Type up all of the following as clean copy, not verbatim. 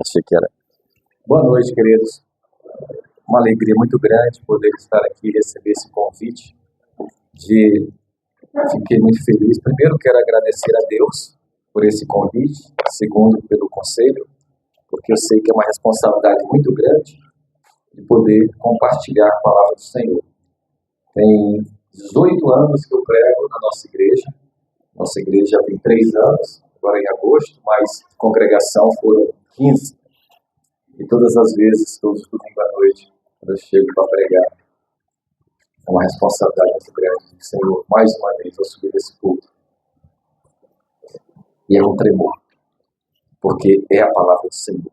Achei que era. Boa noite, queridos. Uma alegria muito grande poder estar aqui e receber esse convite. Fiquei muito feliz. Primeiro, quero agradecer a Deus por esse convite. Segundo, pelo conselho, porque eu sei que é uma responsabilidade muito grande de poder compartilhar a palavra do Senhor. Tem 18 anos que eu prego na nossa igreja. Nossa igreja tem 3 anos, agora em agosto, mas congregação foram 15. E todas as vezes, todos os domingos à noite, quando eu chego para pregar, é uma responsabilidade muito grande. Senhor, mais uma vez, eu subir esse culto. E é um tremor, porque é a palavra do Senhor.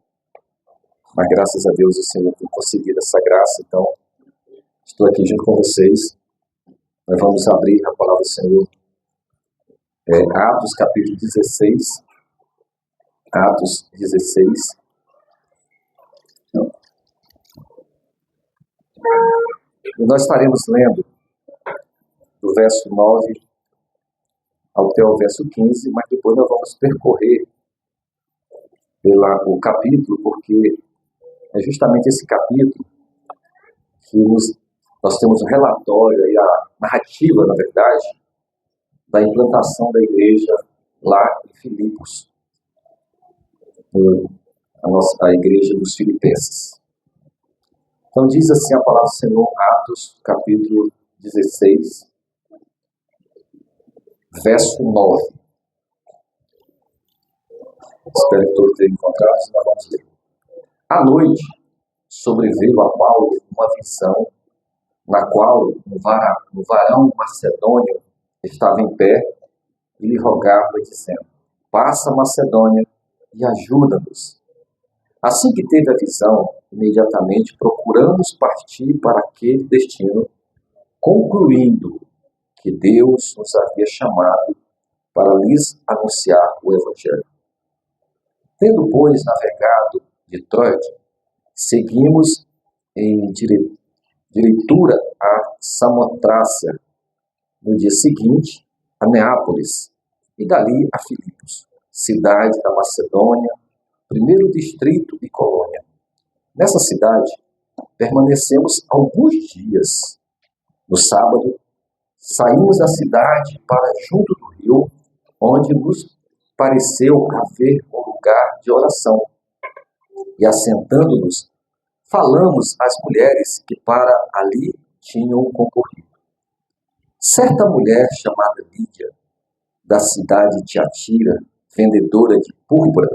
Mas graças a Deus o Senhor tem concedido essa graça, então estou aqui junto com vocês. Nós vamos abrir a palavra do Senhor. Atos capítulo 16. Atos 16. E nós estaremos lendo do verso 9 até o verso 15, mas depois nós vamos percorrer o capítulo, porque é justamente esse capítulo que nós temos o relatório e a narrativa, na verdade, da implantação da igreja lá em Filipos, a igreja dos filipenses. Então diz assim a palavra do Senhor, Atos capítulo 16, verso 9. Espero que todos tenham encontrado, senão vamos ler. À noite, sobreveio a Paulo uma visão, na qual um varão macedônio estava em pé e lhe rogava, dizendo: passa a Macedônia e ajuda-nos. Assim que teve a visão, imediatamente procuramos partir para aquele destino, concluindo que Deus nos havia chamado para lhes anunciar o Evangelho. Tendo, pois, navegado de Troade, seguimos em direitura a Samotrácia, no dia seguinte a Neápolis, e dali a Filipos, cidade da Macedônia, primeiro distrito e colônia. Nessa cidade, permanecemos alguns dias. No sábado, saímos da cidade para junto do rio, onde nos pareceu haver um lugar de oração. E assentando-nos, falamos às mulheres que para ali tinham concorrido. Certa mulher chamada Lídia, da cidade de Tiatira, vendedora de púrpura,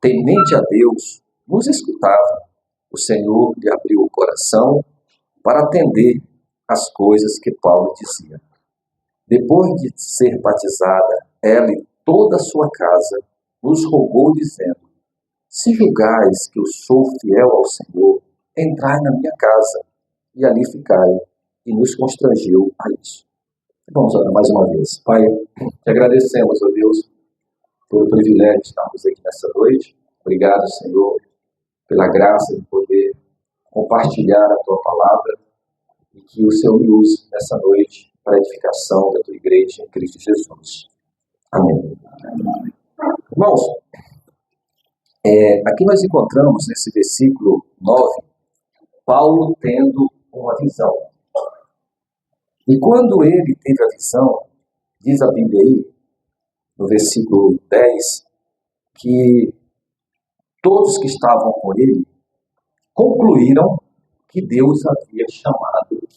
temente a Deus, nos escutava. O Senhor lhe abriu o coração para atender às coisas que Paulo dizia. Depois de ser batizada, ela e toda a sua casa nos rogou, dizendo: se julgais que eu sou fiel ao Senhor, entrai na minha casa e ali ficai. E nos constrangeu a isso. Vamos orar mais uma vez. Pai, te agradecemos, ó Deus, pelo privilégio de estarmos aqui nessa noite. Obrigado, Senhor, pela graça de poder compartilhar a Tua palavra e que o Senhor me use nessa noite para a edificação da Tua igreja em Cristo Jesus. Amém. Irmãos, aqui nós encontramos nesse versículo 9, Paulo tendo uma visão. E quando ele teve a visão, diz a Bíblia aí, no versículo 10, que todos que estavam com ele concluíram que Deus havia chamado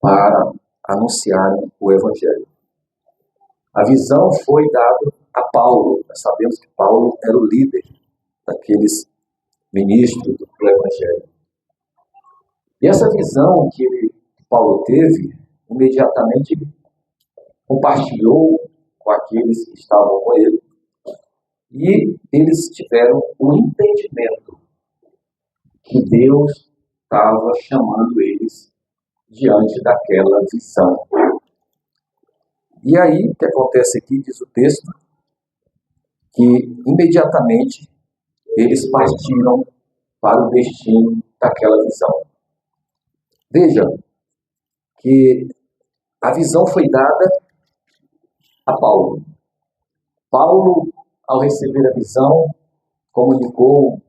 para anunciar o Evangelho. A visão foi dada a Paulo. Nós sabemos que Paulo era o líder daqueles ministros do Evangelho. E essa visão que Paulo teve, imediatamente compartilhou com aqueles que estavam com ele. E eles tiveram o entendimento que Deus estava chamando eles diante daquela visão. E aí, o que acontece aqui, diz o texto, que imediatamente eles partiram para o destino daquela visão. Veja que a visão foi dada a Paulo. Paulo, ao receber a visão, comunicou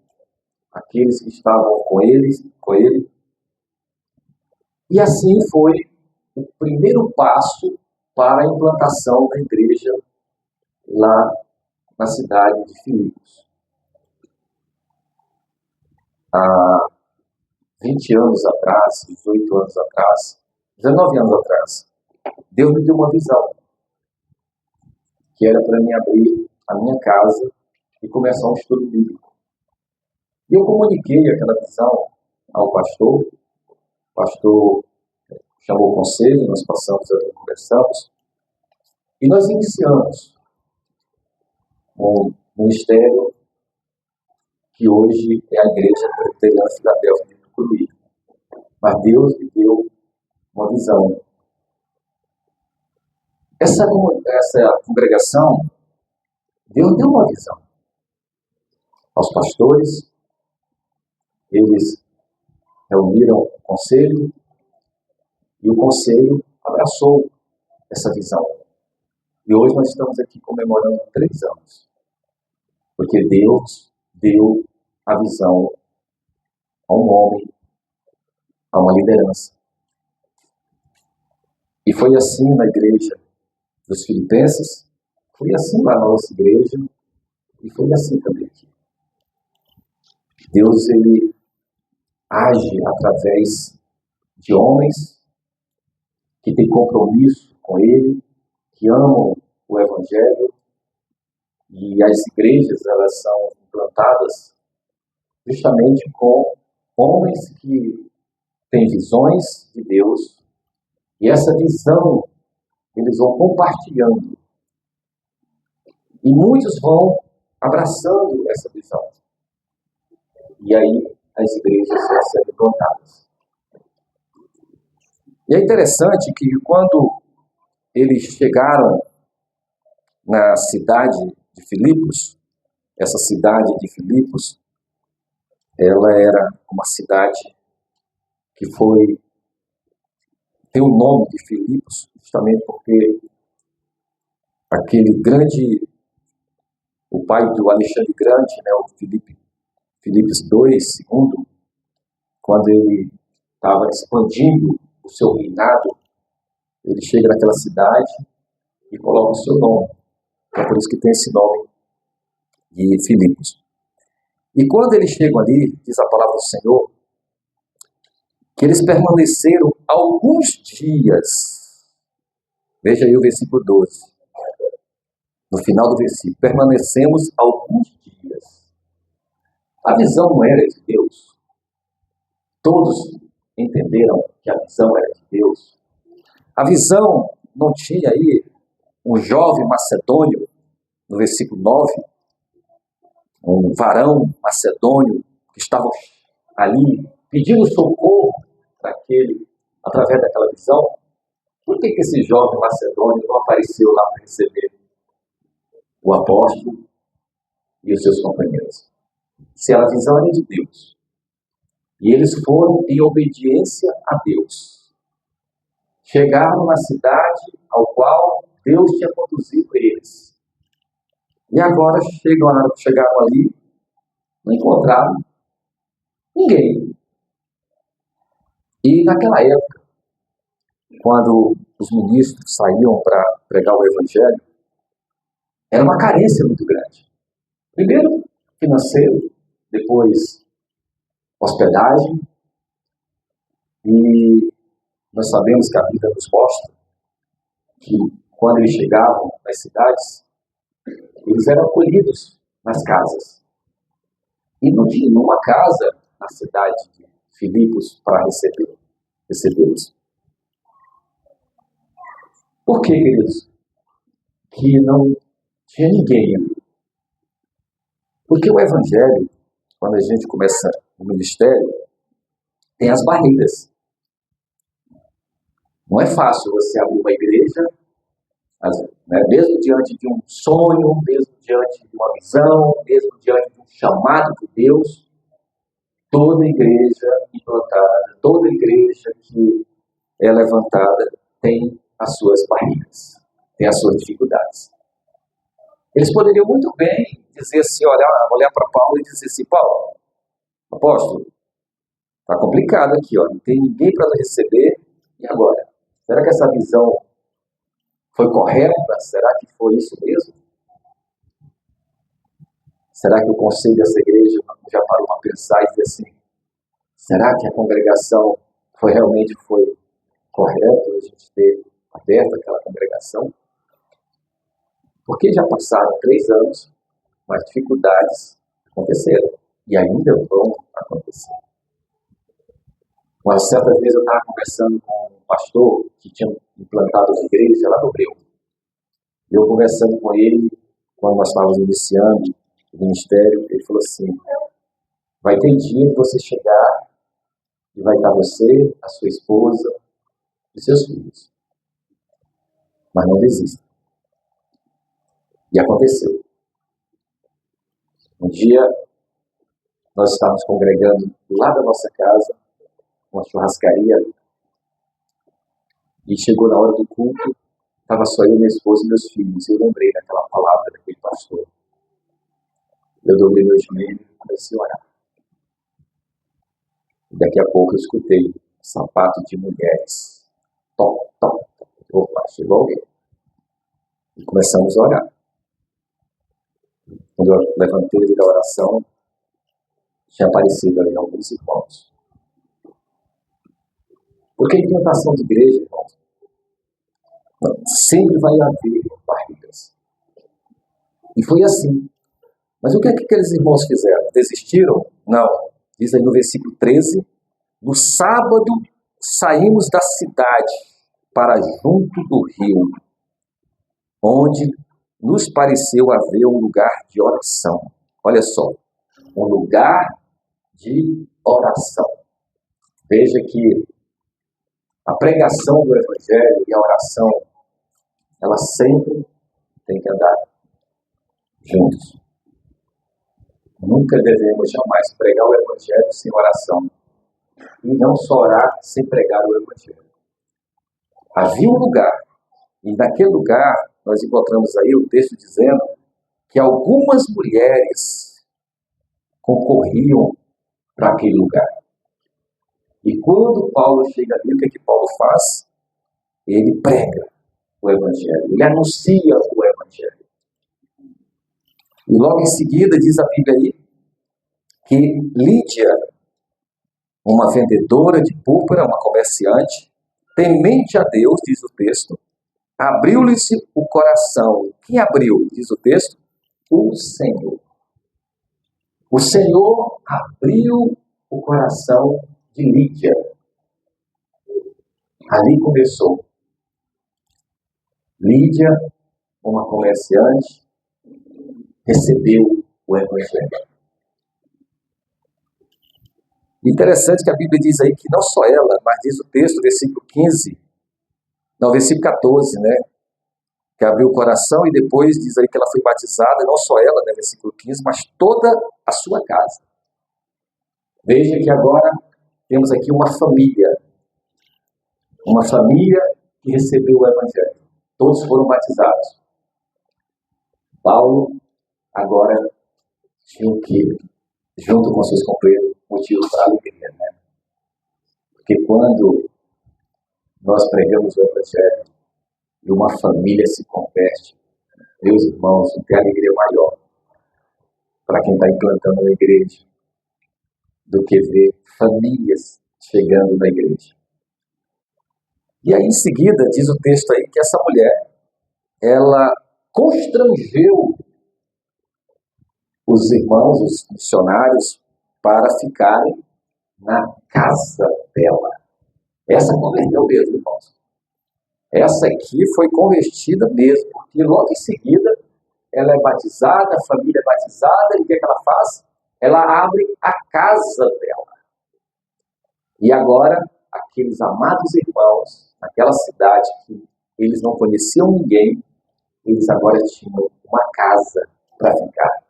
aqueles que estavam com ele. E assim foi o primeiro passo para a implantação da igreja lá na cidade de Filipos. Há 20 anos atrás, 18 anos atrás, 19 anos atrás, Deus me deu uma visão, que era para mim abrir a minha casa e começar um estudo bíblico. E eu comuniquei aquela visão ao pastor, o pastor chamou o conselho, nós passamos ali, conversamos, e nós iniciamos um ministério que hoje é a Igreja Presbiteriana Filadélfia de Tucuruí. Mas Deus me deu uma visão. Essa congregação, Deus deu uma visão aos pastores, eles reuniram o conselho e o conselho abraçou essa visão. E hoje nós estamos aqui comemorando 3 anos, porque Deus deu a visão a um homem, a uma liderança. E foi assim na igreja dos Filipenses, foi assim lá na nossa igreja, e foi assim também aqui. Deus, ele age através de homens que têm compromisso com ele, que amam o Evangelho, e as igrejas, elas são implantadas justamente com homens que têm visões de Deus, e essa visão eles vão compartilhando. E muitos vão abraçando essa visão. E aí as igrejas vão sendo implantadas. E é interessante que quando eles chegaram na cidade de Filipos, essa cidade de Filipos, ela era uma cidade que tem o nome de Filipos, justamente porque aquele grande, o pai do Alexandre Grande, né, o Filipos II, quando ele estava expandindo o seu reinado, ele chega naquela cidade e coloca o seu nome. É por isso que tem esse nome de Filipos. E quando eles chegam ali, diz a palavra do Senhor, que eles permaneceram alguns dias. Veja aí o versículo 12. No final do versículo, permanecemos alguns dias. A visão não era de Deus. Todos entenderam que a visão era de Deus. A visão não tinha aí um jovem macedônio, no versículo 9, um varão macedônio que estava ali pedindo socorro através daquela visão. Por que esse jovem macedônio não apareceu lá para receber o apóstolo e os seus companheiros? Se a visão era de Deus. E eles foram em obediência a Deus. Chegaram na cidade ao qual Deus tinha conduzido eles. E agora chegaram ali, não encontraram ninguém. E naquela época, quando os ministros saíam para pregar o Evangelho, era uma carência muito grande. Primeiro, financeiro, depois, hospedagem. E nós sabemos que a Bíblia nos mostra que quando eles chegavam nas cidades, eles eram acolhidos nas casas. E não tinha nenhuma casa na cidade de Filipos para recebê-los. Por que, queridos? Que não tinha ninguém ali. Porque o Evangelho, quando a gente começa o ministério, tem as barreiras. Não é fácil você abrir uma igreja, mesmo diante de um sonho, mesmo diante de uma visão, mesmo diante de um chamado de Deus. Toda igreja implantada, toda igreja que é levantada tem as suas barreiras, tem as suas dificuldades. Eles poderiam muito bem dizer assim, olhar para Paulo e dizer assim, Paulo, Apóstolo, está complicado aqui, ó. Não tem ninguém para receber. E agora? Será que essa visão foi correta? Será que foi isso mesmo? Será que o conselho dessa igreja já parou para pensar e dizer assim, será que a congregação realmente foi correta a gente ter aberto aquela congregação? Porque já passaram 3 anos, mas dificuldades aconteceram e ainda vão acontecer. Uma certa vez eu estava conversando com um pastor que tinha implantado as igrejas lá no Breu. Eu conversando com ele, quando nós estávamos iniciando o ministério, ele falou assim, vai ter dia que você chegar e vai estar você, a sua esposa e seus filhos. Mas não desista. E aconteceu. Um dia, nós estávamos congregando do lado da nossa casa, uma churrascaria, e chegou na hora do culto, estava só eu, minha esposa e meus filhos. Eu lembrei daquela palavra daquele pastor. Eu dobrei meu joelho e comecei a orar. E daqui a pouco eu escutei sapato de mulheres. Tom, tom, tom. Opa, chegou alguém. E começamos a orar. Quando eu levantei da oração, tinha aparecido ali alguns irmãos. Porque a implantação de igreja, irmãos, sempre vai haver barreiras. E foi assim. Mas o que é que aqueles irmãos fizeram? Desistiram? Não. Diz aí no versículo 13, no sábado saímos da cidade para junto do rio, onde nos pareceu haver um lugar de oração. Olha só, um lugar de oração. Veja que a pregação do Evangelho e a oração, ela sempre tem que andar juntos. Nunca devemos jamais pregar o Evangelho sem oração. E não só orar sem pregar o Evangelho. Havia um lugar, e naquele lugar nós encontramos aí o texto dizendo que algumas mulheres concorriam para aquele lugar. E quando Paulo chega ali, o que é que Paulo faz? Ele prega o Evangelho, ele anuncia o Evangelho. E logo em seguida diz a Bíblia aí que Lídia, uma vendedora de púrpura, uma comerciante, temente a Deus, diz o texto, abriu-lhe-se o coração. Quem abriu, diz o texto? O Senhor. O Senhor abriu o coração de Lídia. Ali começou. Lídia, uma comerciante, recebeu o Evangelho. Interessante que a Bíblia diz aí que não só ela, mas diz o texto, versículo 15, não, versículo 14, né? Que abriu o coração e depois diz aí que ela foi batizada, não só ela, né? Versículo 15, mas toda a sua casa. Veja que agora temos aqui uma família que recebeu o Evangelho. Todos foram batizados. Paulo agora tinha que, junto com seus companheiros, motivos para alegria, né? Porque quando nós pregamos o Evangelho e uma família se converte, meus irmãos, não tem alegria maior para quem está implantando uma igreja do que ver famílias chegando na igreja. E aí em seguida diz o texto aí que essa mulher, ela constrangeu os irmãos, os missionários, para ficarem na casa dela. Essa converteu mesmo, irmãos. Essa aqui foi convertida mesmo, porque logo em seguida ela é batizada, a família é batizada, e o que ela faz? Ela abre a casa dela. E agora, aqueles amados irmãos, naquela cidade que eles não conheciam ninguém, eles agora tinham uma casa para ficar.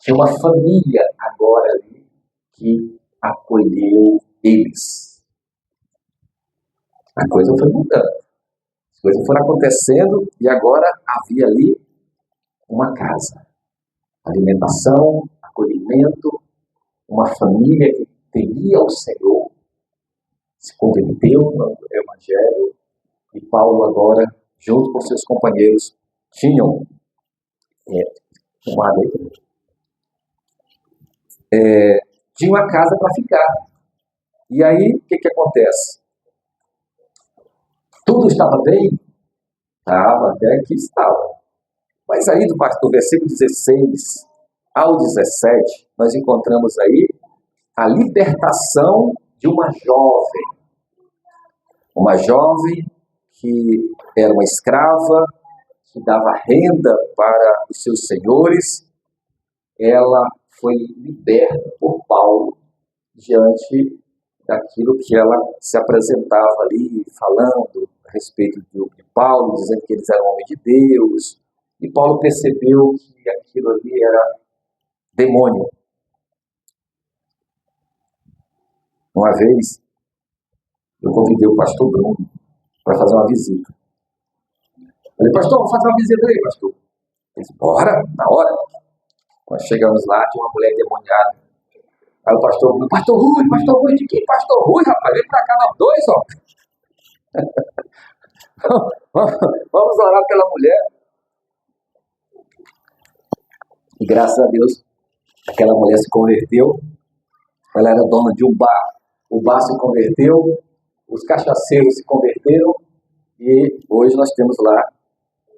Tinha uma família agora ali que acolheu eles. A coisa foi mudando. As coisas foram acontecendo e agora havia ali uma casa. Alimentação, acolhimento uma família que temia o Senhor, se converteu no Evangelho, e Paulo agora, junto com seus companheiros, tinham tinha uma casa para ficar. E aí, o que acontece? Tudo estava bem? Estava, até que estava. Mas aí, do versículo 16 ao 17, nós encontramos aí a libertação de uma jovem. Uma jovem que era uma escrava, que dava renda para os seus senhores. Ela foi liberta por Paulo diante daquilo que ela se apresentava ali, falando a respeito de Paulo, dizendo que eles eram homens de Deus. E Paulo percebeu que aquilo ali era demônio. Uma vez, eu convidei o pastor Bruno para fazer uma visita. Falei, pastor, vou fazer uma visita aí, pastor. Ele disse, bora, na hora. Quando chegamos lá, tinha uma mulher endemoniada. Aí o pastor Rui, de que pastor Rui, rapaz? Vem pra cá, nós dois, ó. Vamos orar pela mulher. E graças a Deus, aquela mulher se converteu. Ela era dona de um bar. O bar se converteu, os cachaceiros se converteram, e hoje nós temos lá,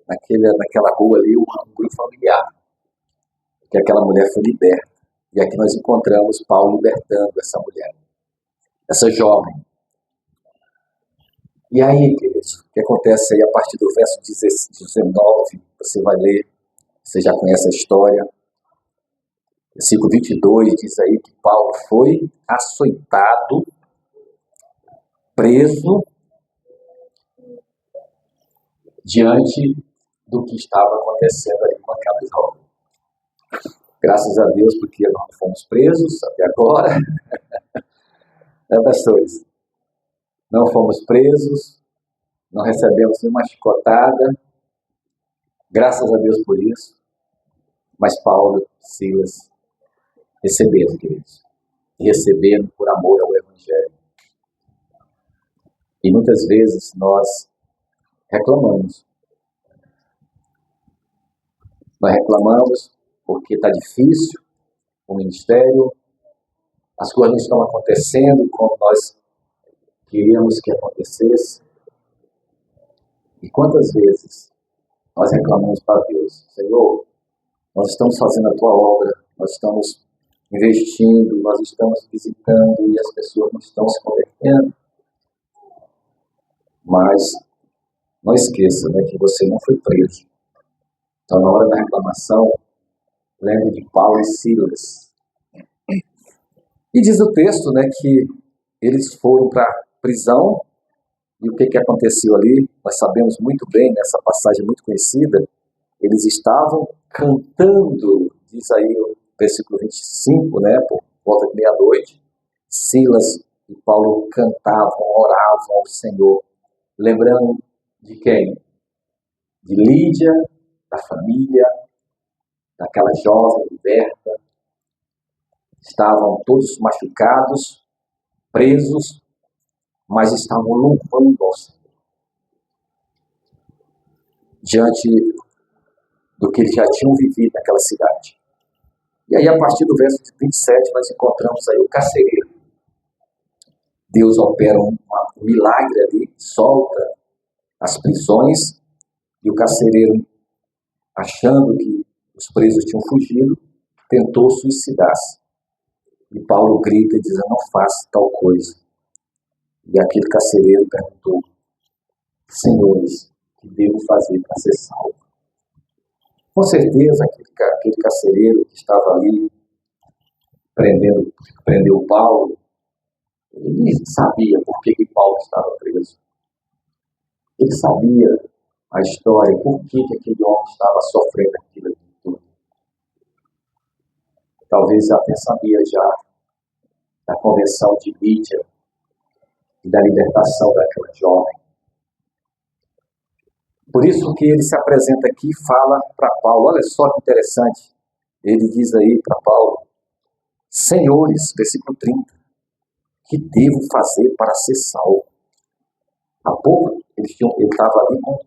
naquela rua ali, um grupo familiar. Que aquela mulher foi liberta. E aqui nós encontramos Paulo libertando essa mulher, essa jovem. E aí, queridos, o que acontece aí a partir do verso 19, você vai ler, você já conhece a história. Versículo 22 diz aí que Paulo foi açoitado, preso, diante do que estava acontecendo ali com aquela jovem. Graças a Deus, porque não fomos presos até agora. Né, pastores? Não fomos presos, não recebemos nenhuma chicotada. Graças a Deus por isso. Mas Paulo e Silas receberam, queridos. E receberam por amor ao Evangelho. E muitas vezes nós reclamamos. Nós reclamamos porque está difícil o ministério, as coisas não estão acontecendo como nós queríamos que acontecesse. E quantas vezes nós reclamamos para Deus, Senhor, nós estamos fazendo a tua obra, nós estamos investindo, nós estamos visitando e as pessoas não estão se convertendo. Mas não esqueça, né, que você não foi preso. Então, na hora da reclamação, lembre de Paulo e Silas. E diz o texto, né, que eles foram para a prisão. E o que aconteceu ali? Nós sabemos muito bem, nessa passagem muito conhecida, eles estavam cantando, diz aí o versículo 25, né, por volta de meia-noite, Silas e Paulo cantavam, oravam ao Senhor, lembrando de quem? De Lídia, da família, daquela jovem liberta. Estavam todos machucados, presos, mas estavam louvando ao Senhor. Diante do que eles já tinham vivido naquela cidade. E aí, a partir do verso 27, nós encontramos aí o carcereiro. Deus opera um milagre ali, solta as prisões, e o carcereiro, achando que os presos tinham fugido, tentou suicidar-se. E Paulo grita e diz, não faça tal coisa. E aquele carcereiro perguntou, senhores, o que devo fazer para ser salvo? Com certeza, aquele carcereiro que estava ali, prendeu Paulo, ele sabia por que Paulo estava preso. Ele sabia a história, por que aquele homem estava sofrendo aquilo tudo. Talvez até sabia já da conversão de Lídia e da libertação daquela jovem. Por isso que ele se apresenta aqui e fala para Paulo, olha só que interessante, ele diz aí para Paulo, Senhores, versículo 30, que devo fazer para ser salvo? Há pouco ele estava ali com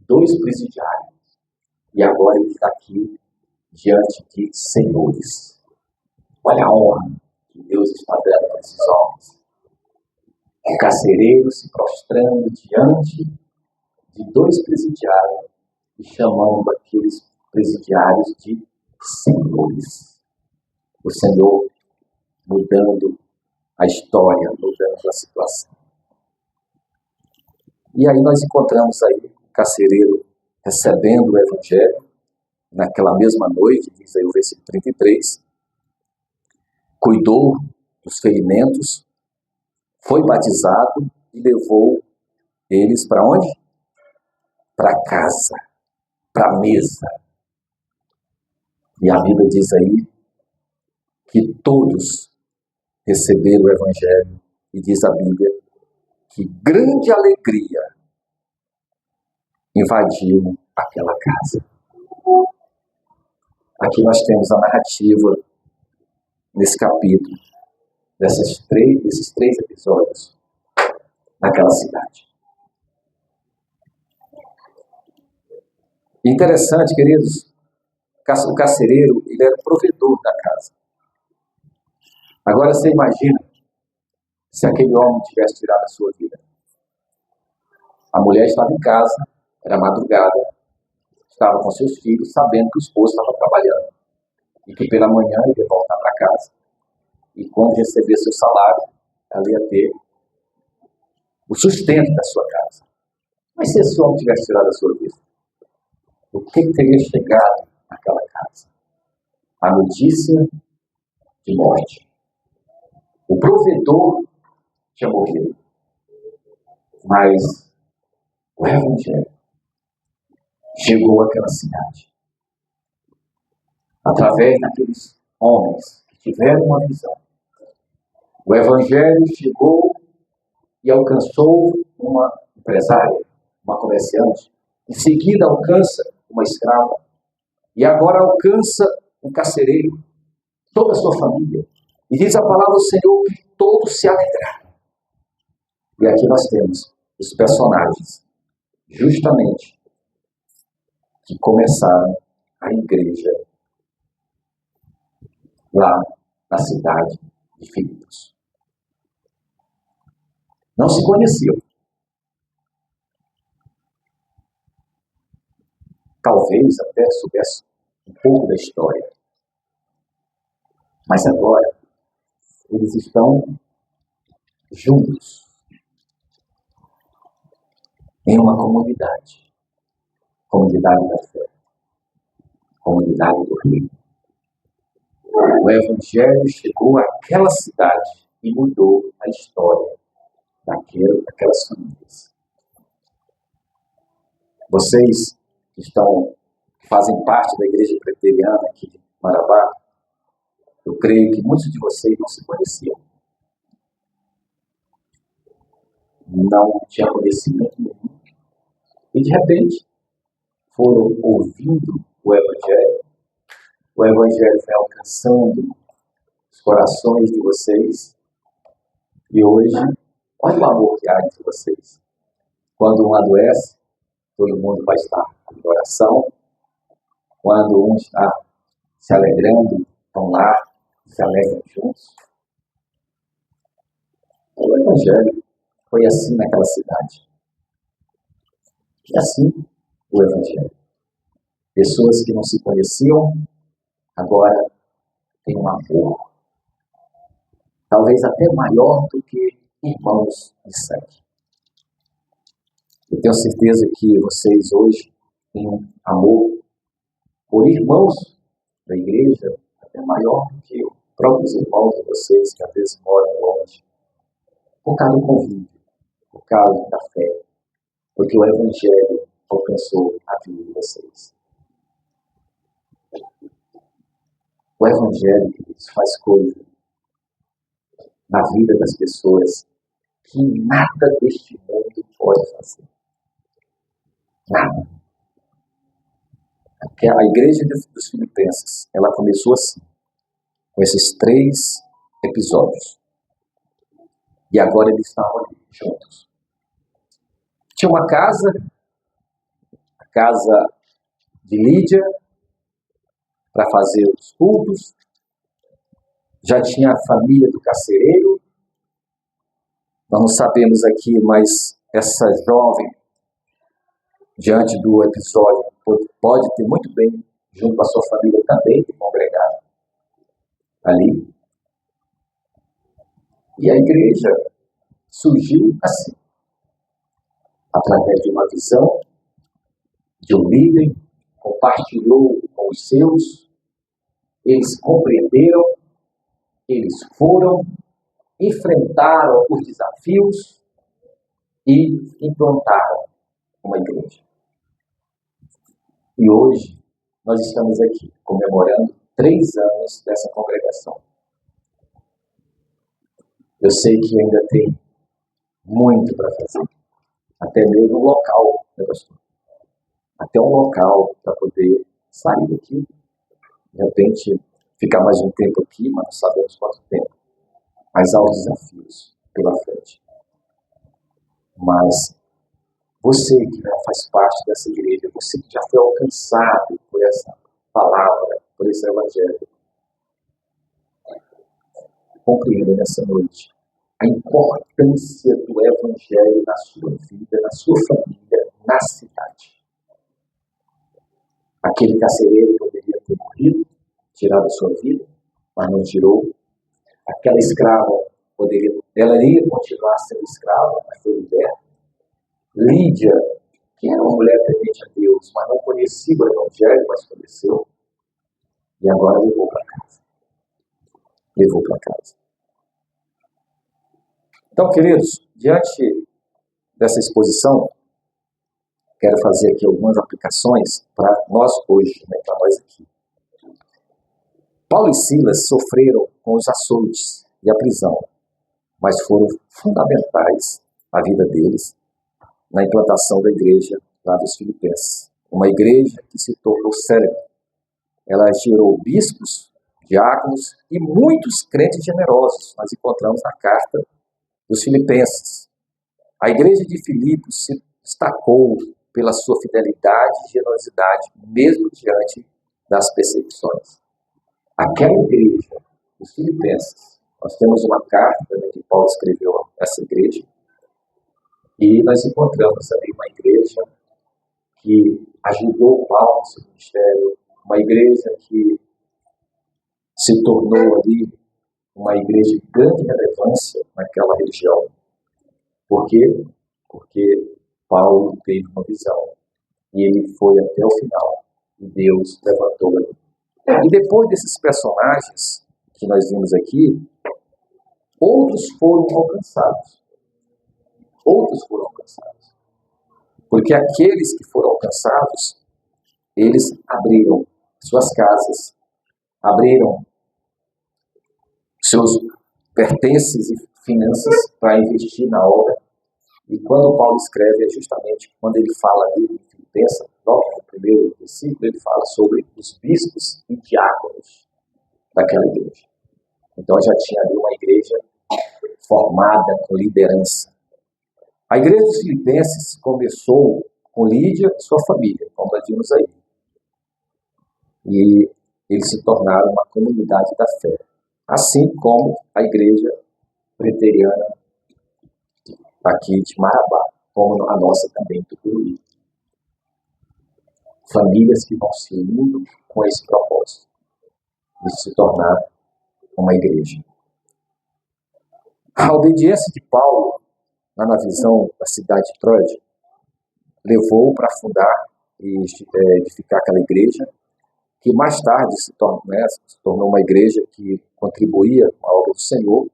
2 presidiários, e agora ele está aqui diante de senhores. Olha a honra que Deus está dando para esses homens. O carcereiro se prostrando diante de 2 presidiários e chamando aqueles presidiários de senhores. O Senhor mudando a história, mudando a situação. E aí nós encontramos aí o carcereiro recebendo o Evangelho naquela mesma noite, diz aí o versículo 33, cuidou dos ferimentos, foi batizado e levou eles para onde? Para casa, para a mesa. E a Bíblia diz aí que todos receberam o Evangelho, e diz a Bíblia que grande alegria invadiu aquela casa. Aqui nós temos a narrativa, nesse capítulo, desses 3 episódios naquela cidade. Interessante, queridos, o carcereiro, ele era o provedor da casa. Agora você imagina se aquele homem tivesse tirado a sua vida. A mulher estava em casa, era madrugada, estava com seus filhos, sabendo que o esposo estava trabalhando. E que pela manhã ele ia voltar para casa. E quando receber seu salário, ela ia ter o sustento da sua casa. Mas se esse homem tivesse tirado a sua vida, o que teria chegado naquela casa? A notícia de morte. O provedor tinha morrido. Mas o Evangelho chegou àquela cidade. Através daqueles homens que tiveram uma visão. O Evangelho chegou e alcançou uma empresária, uma comerciante. Em seguida alcança uma escrava. E agora alcança um carcereiro, toda a sua família. E diz a palavra do Senhor que todos se alegraram. E aqui nós temos os personagens, justamente, que começaram a igreja lá na cidade de Filipos. Não se conheciam. Talvez até soubesse um pouco da história. Mas agora, eles estão juntos em uma comunidade. Comunidade da fé. Comunidade do reino. O Evangelho chegou àquela cidade e mudou a história daquelas famílias. Vocês que fazem parte da igreja presbiteriana aqui de Marabá, eu creio que muitos de vocês não se conheciam. Não tinham conhecimento nenhum. E de repente, foram ouvindo o Evangelho foi alcançando os corações de vocês, e hoje, olha o amor que há entre vocês. Quando um adoece, todo mundo vai estar em oração. Quando um está se alegrando, estão lá, se alegram juntos. O Evangelho foi assim naquela cidade. E assim o Evangelho. Pessoas que não se conheciam, agora têm um amor. Talvez até maior do que irmãos de sangue. Eu tenho certeza que vocês hoje têm um amor por irmãos da igreja, até maior do que os próprios irmãos de vocês, que às vezes moram longe, por causa do convívio, por causa da fé, porque o Evangelho alcançou a vida de vocês. O Evangelho faz coisa na vida das pessoas que nada deste mundo pode fazer. Nada. A igreja dos Filipenses, ela começou assim, com esses 3 episódios. E agora eles estavam ali, juntos. Tinha uma casa, a casa de Lídia, para fazer os cultos. Já tinha a família do carcereiro. Nós não sabemos aqui, mas essa jovem, diante do episódio, pode ter muito bem, junto com a sua família também, congregado ali. E a igreja surgiu assim, através de uma visão, de um líder, compartilhou com os seus, eles compreenderam, eles foram, enfrentaram os desafios e implantaram uma igreja. E hoje nós estamos aqui comemorando 3 anos dessa congregação. Eu sei que ainda tem muito para fazer, até mesmo um local, né, pastor? Até um local para poder sair daqui, de repente ficar mais um tempo aqui, mas não sabemos quanto tempo. Mas há os desafios pela frente. Mas você que já faz parte dessa igreja, você que já foi alcançado por essa palavra, por esse evangelho, compreenda nessa noite a importância do evangelho na sua vida, na sua família, na cidade. Aquele carcereiro poderia ter morrido, tirado a sua vida, mas não tirou. Aquela escrava ela iria continuar sendo escrava, mas foi liberta. Lídia, que era uma mulher temente a Deus, mas não conhecia o evangelho, mas conheceu. E agora levou para casa. Levou para casa. Então, queridos, diante dessa exposição, quero fazer aqui algumas aplicações para nós hoje, né, para nós aqui. Paulo e Silas sofreram com os açoites e a prisão, mas foram fundamentais na vida deles, na implantação da igreja lá dos Filipenses. Uma igreja que se tornou célebre. Ela gerou bispos, diáconos e muitos crentes generosos. Nós encontramos na carta dos Filipenses. A igreja de Filipos se destacou pela sua fidelidade e generosidade, mesmo diante das perseguições. Aquela igreja, os Filipenses, nós temos uma carta, né, que Paulo escreveu a essa igreja, e nós encontramos ali uma igreja que ajudou Paulo no seu ministério, uma igreja que se tornou ali uma igreja de grande relevância naquela região. Por quê? Porque Paulo teve uma visão e ele foi até o final e Deus levantou ele. E depois desses personagens que nós vimos aqui, outros foram alcançados. Outros foram alcançados. Porque aqueles que foram alcançados, eles abriram suas casas, abriram seus pertences e finanças para investir na obra. E quando Paulo escreve, é justamente quando ele fala ali em Filipenses, logo no primeiro versículo, ele fala sobre os bispos e diáconos daquela igreja. Então já tinha ali uma igreja formada com liderança. A igreja dos Filipenses começou com Lídia e sua família, como nós vimos aí. E eles se tornaram uma comunidade da fé. Assim como a igreja preteriana aqui de Marabá, como a nossa também, Tucuruí. Famílias que vão se unindo com esse propósito de se tornar uma igreja. A obediência de Paulo, lá na visão da cidade de Troade, levou para fundar e edificar aquela igreja, que mais tarde se tornou uma igreja que contribuía com a obra do Senhor,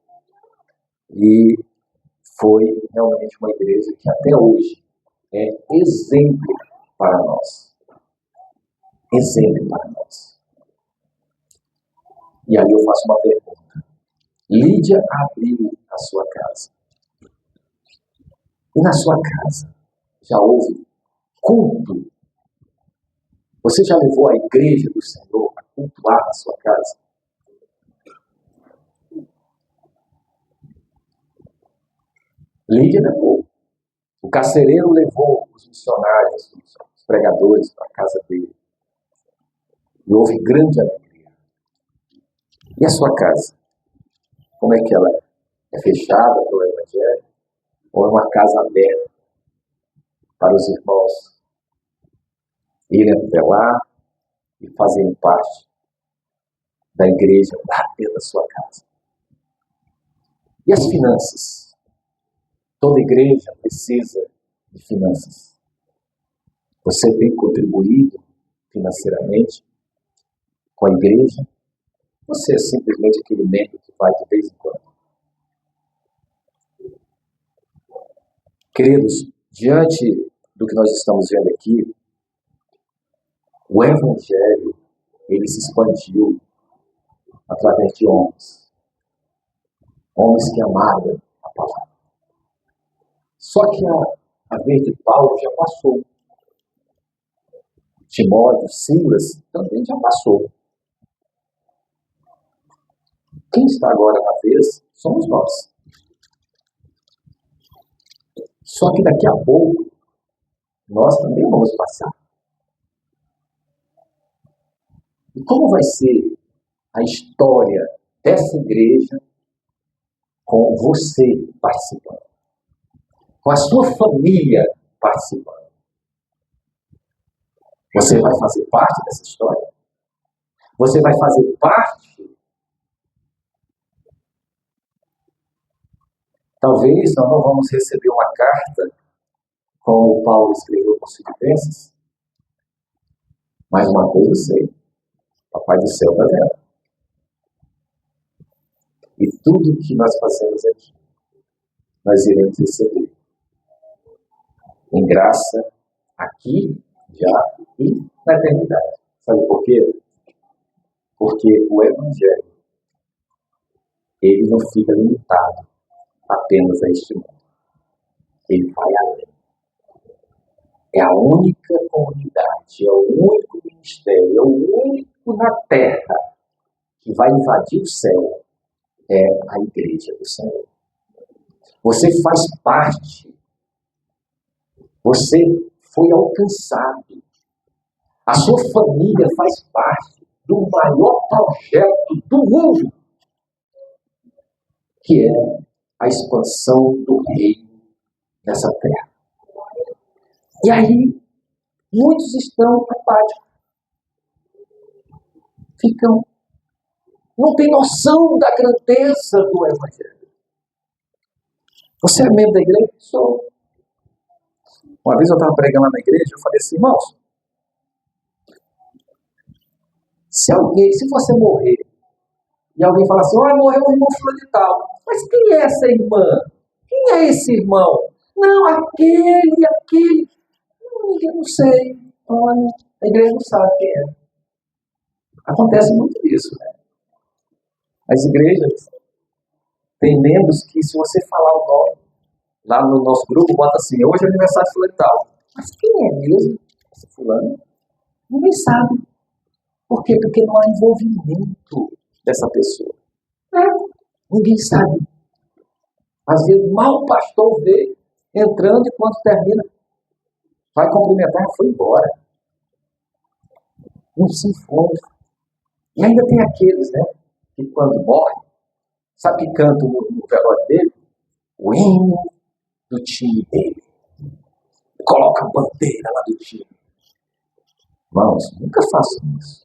e foi realmente uma igreja que até hoje é exemplo para nós. Exemplo para nós. E aí eu faço uma pergunta. Lídia abriu a sua casa. E na sua casa já houve culto? Você já levou a igreja do Senhor a cultuar na sua casa? Lídia levou. O carcereiro levou os missionários, os pregadores para a casa dele. E houve grande alegria. E a sua casa? Como é que ela é? É fechada para o Evangelho? Ou é uma casa aberta para os irmãos irem até lá e fazerem parte da igreja lá dentro da sua casa? E as finanças? Toda igreja precisa de finanças. Você tem contribuído financeiramente com a igreja? Você é simplesmente aquele membro que vai de vez em quando? Queridos, diante do que nós estamos vendo aqui, o Evangelho, ele se expandiu através de homens. Homens que amaram a palavra. Só que a vez de Paulo já passou. Timóteo, Silas, também já passou. Quem está agora na vez somos nós. Só que daqui a pouco, nós também vamos passar. E como vai ser a história dessa igreja com você participando? Com a sua família participando? Você vai fazer parte dessa história? Você vai fazer parte? Talvez nós não vamos receber uma carta como Paulo escreveu com os Filipenses, mas uma coisa eu sei, Papai do céu está vendo. E tudo que nós fazemos aqui, nós iremos receber em graça aqui, já e na eternidade. Sabe por quê? Porque o Evangelho, ele não fica limitado apenas a este mundo. Ele vai além. É a única comunidade, é o único ministério, é o único na terra que vai invadir o céu. É a igreja do Senhor. Você faz parte. Você foi alcançado. A sua família faz parte do maior projeto do mundo, que é a expansão do reino nessa terra. E aí, muitos estão apáticos. Não tem noção da grandeza do Evangelho. Você é membro da igreja? Sou. Uma vez eu estava pregando lá na igreja, eu falei assim, irmãos, se você morrer, e alguém fala assim, morreu o irmão fulano de tal, mas quem é essa irmã? Quem é esse irmão? Não, aquele. Ninguém não sei. Olha, a igreja não sabe quem é. Acontece muito isso, né? As igrejas têm membros que, se você falar o nome, lá no nosso grupo, bota assim, hoje é aniversário de fulano e tal. Mas quem é mesmo esse fulano? Ninguém sabe. Por quê? Porque não há envolvimento dessa pessoa. Ninguém sabe. Às vezes, mal o pastor vê, entrando, e quando termina, vai cumprimentar e foi embora. Não se encontra. E ainda tem aqueles, né, que quando morre, sabe que cantam no velório dele? O hino do time dele. Coloca a bandeira lá do time. Irmãos, nunca façam isso.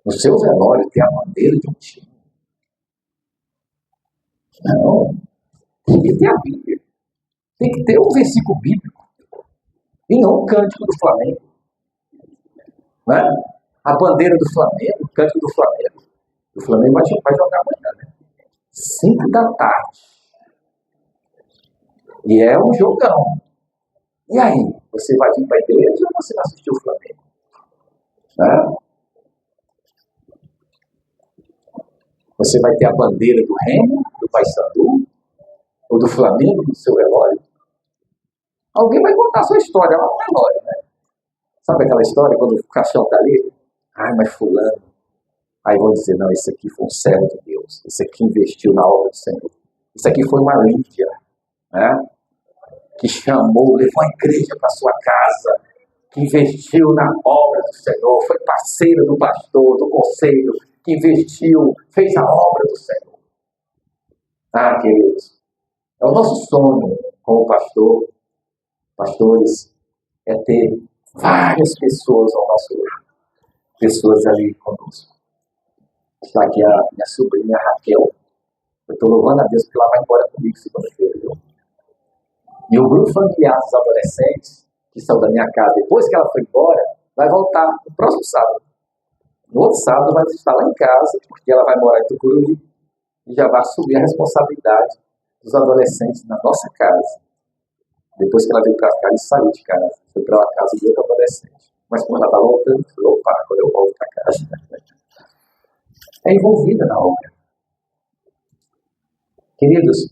No seu velório tem a bandeira de um time. Não. Tem que ter a Bíblia. Tem que ter um versículo bíblico. E não o cântico do Flamengo. Né? A bandeira do Flamengo, o cântico do Flamengo. O Flamengo vai jogar amanhã, né? 5 da tarde. E é um jogão. E aí? Você vai vir para a igreja ou você vai assistir o Flamengo? Né? Você vai ter a bandeira do Remo, do Paysandu, ou do Flamengo no seu velório? Alguém vai contar a sua história lá no velório, né? Sabe aquela história quando o caixão está ali? Ai, mas fulano. Aí vão dizer, não, esse aqui foi um servo de Deus. Esse aqui investiu na obra do Senhor. Isso aqui foi uma Lídia. Né? que chamou, levou a igreja para sua casa, que investiu na obra do Senhor, foi parceira do pastor, do conselho, que investiu, fez a obra do Senhor. Ah, queridos, é o nosso sonho como pastores, é ter várias pessoas ao nosso lado, pessoas ali conosco. Está aqui a minha sobrinha Raquel. Eu estou louvando a Deus porque ela vai embora comigo segunda-feira, viu? E o grupo familiar dos adolescentes, que são da minha casa, depois que ela foi embora, vai voltar no próximo sábado. No outro sábado vai estar lá em casa, porque ela vai morar em Tucuruí, e já vai assumir a responsabilidade dos adolescentes na nossa casa. Depois que ela veio para cá, e saiu de casa. Foi para uma casa de outro adolescente. Mas quando ela está voltando, eu falei, opa, quando eu volto para casa. É envolvida na obra. Queridos,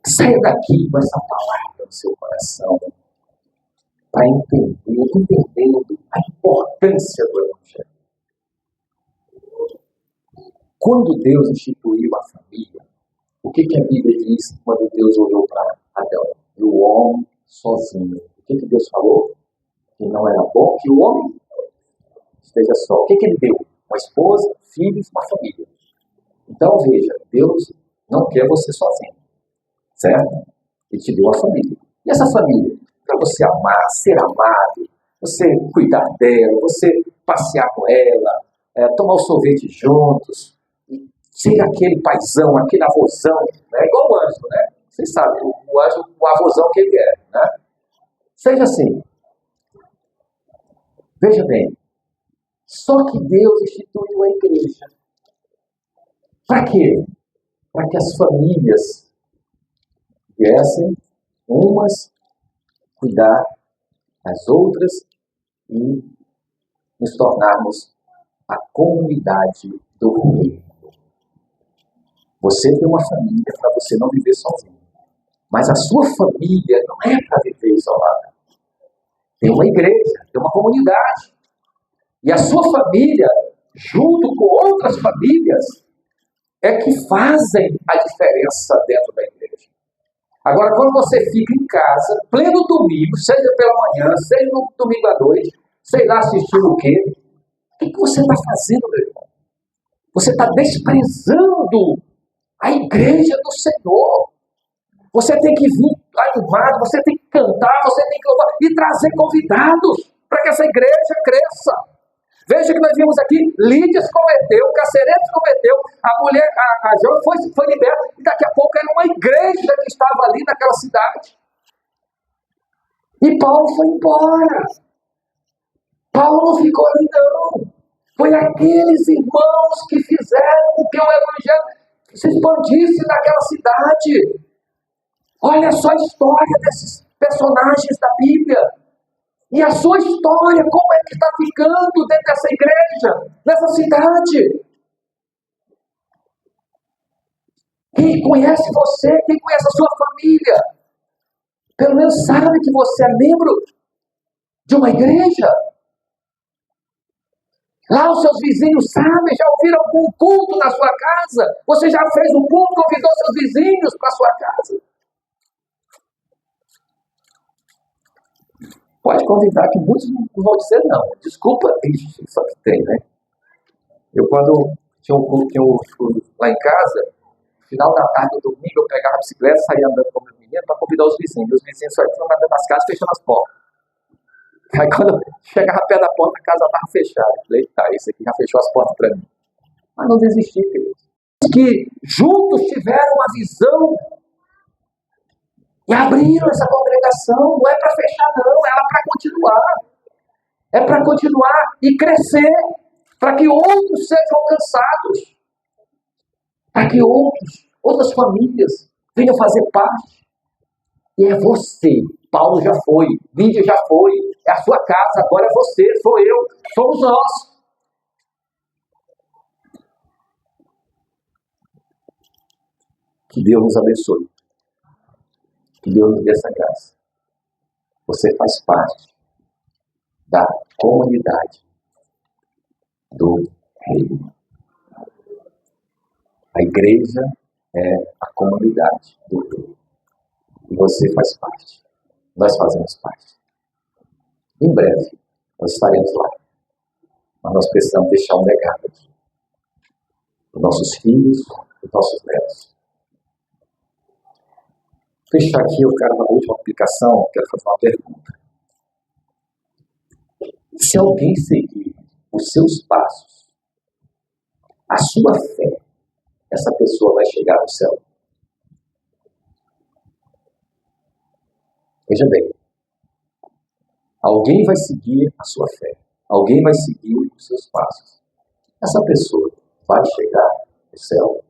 saia daqui com essa palavra no seu coração para entendendo a importância do Evangelho. Quando Deus instituiu a família, o que a Bíblia diz quando Deus olhou para Adão? E o homem sozinho. O que Deus falou? Que não era bom que o homem esteja só. O que ele deu? Uma esposa, filhos, uma família. Então veja, Deus não quer você sozinho. Certo? Ele te deu a família. E essa família? Para você amar, ser amado, você cuidar dela, você passear com ela, tomar o sorvete juntos, ser aquele paizão, aquele avôzão, né? Igual o anjo, né? Vocês sabem, o anjo, o avôzão que ele é, né? Seja assim. Veja bem, só que Deus instituiu a igreja. Para quê? Para que as famílias viessem umas cuidar das outras e nos tornarmos a comunidade do reino. Você tem uma família para você não viver sozinho. Mas a sua família não é para viver isolada. Tem uma igreja, tem uma comunidade. E a sua família, junto com outras famílias, é que fazem a diferença dentro da igreja. Agora, quando você fica em casa, pleno domingo, seja pela manhã, seja no domingo à noite, sei lá, assistindo o quê? O que você está fazendo, meu irmão? Você está desprezando a igreja do Senhor. Você tem que vir animado, você tem que cantar, você tem que louvar e trazer convidados para que essa igreja cresça. Veja que nós vimos aqui, Lídia se converteu, Cacerete se converteu, a mulher, a jovem foi liberta, e daqui a pouco era uma igreja que estava ali naquela cidade. E Paulo foi embora. Paulo não ficou ali não. Foi aqueles irmãos que fizeram com que o evangelho se expandisse naquela cidade. Olha só a história desses personagens da Bíblia. E a sua história, como é que está ficando dentro dessa igreja, nessa cidade? Quem conhece você, quem conhece a sua família, pelo menos sabe que você é membro de uma igreja. Lá os seus vizinhos sabem, já ouviram algum culto na sua casa? Você já fez um culto, convidou seus vizinhos para a sua casa? Pode convidar, que muitos não vão dizer não. Desculpa, só que tem, né? Eu, quando tinha um culto lá em casa, no final da tarde, no domingo, eu pegava a bicicleta, saía andando com meus meninos para convidar os vizinhos. Os vizinhos só iam andando nas casas, fechando as portas. Aí, quando eu chegava perto da porta, a casa estava fechada. Eu falei, tá, esse aqui já fechou as portas para mim. Mas não desisti, queridos. Que juntos tiveram uma visão e abriram essa congregação. Não é para fechar, não. É para continuar. É para continuar e crescer. Para que outros sejam alcançados. Para que outras famílias venham fazer parte. E é você. Paulo já foi. Lídia já foi. É a sua casa. Agora é você. Sou eu. Somos nós. Que Deus nos abençoe. Que Deus nos dê essa graça. Você faz parte da comunidade do reino. A igreja é a comunidade do reino. E você faz parte. Nós fazemos parte. Em breve, nós estaremos lá. Mas nós precisamos deixar um legado aqui. Para os nossos filhos, para os nossos netos. Fechar aqui, eu quero, na última aplicação, quero fazer uma pergunta. Se alguém seguir os seus passos, a sua fé, essa pessoa vai chegar ao céu? Veja bem, alguém vai seguir a sua fé, alguém vai seguir os seus passos. Essa pessoa vai chegar ao céu,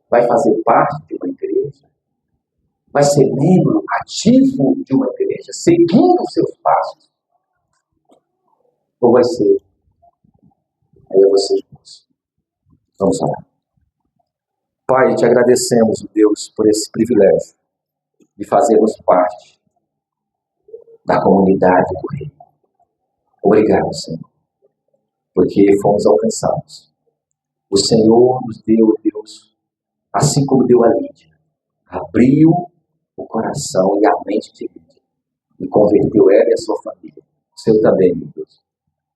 vai fazer parte de uma igreja, vai ser membro ativo de uma igreja, seguindo os seus passos, ou vai ser, aí é você, irmãos. Vamos orar. Pai, te agradecemos, Deus, por esse privilégio de fazermos parte da comunidade do Reino. Obrigado, Senhor, porque fomos alcançados. O Senhor nos deu, Deus, assim como deu a Lídia, abriu o coração e a mente de Lídia e converteu ela e a sua família. O Senhor também, meu Deus,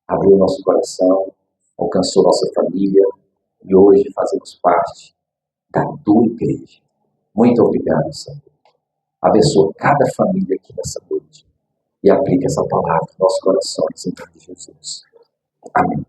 abriu o nosso coração, alcançou nossa família e hoje fazemos parte da tua igreja. Muito obrigado, Senhor. Abençoa cada família aqui nessa noite e aplique essa palavra nos nossos corações, em nome de Jesus. Amém.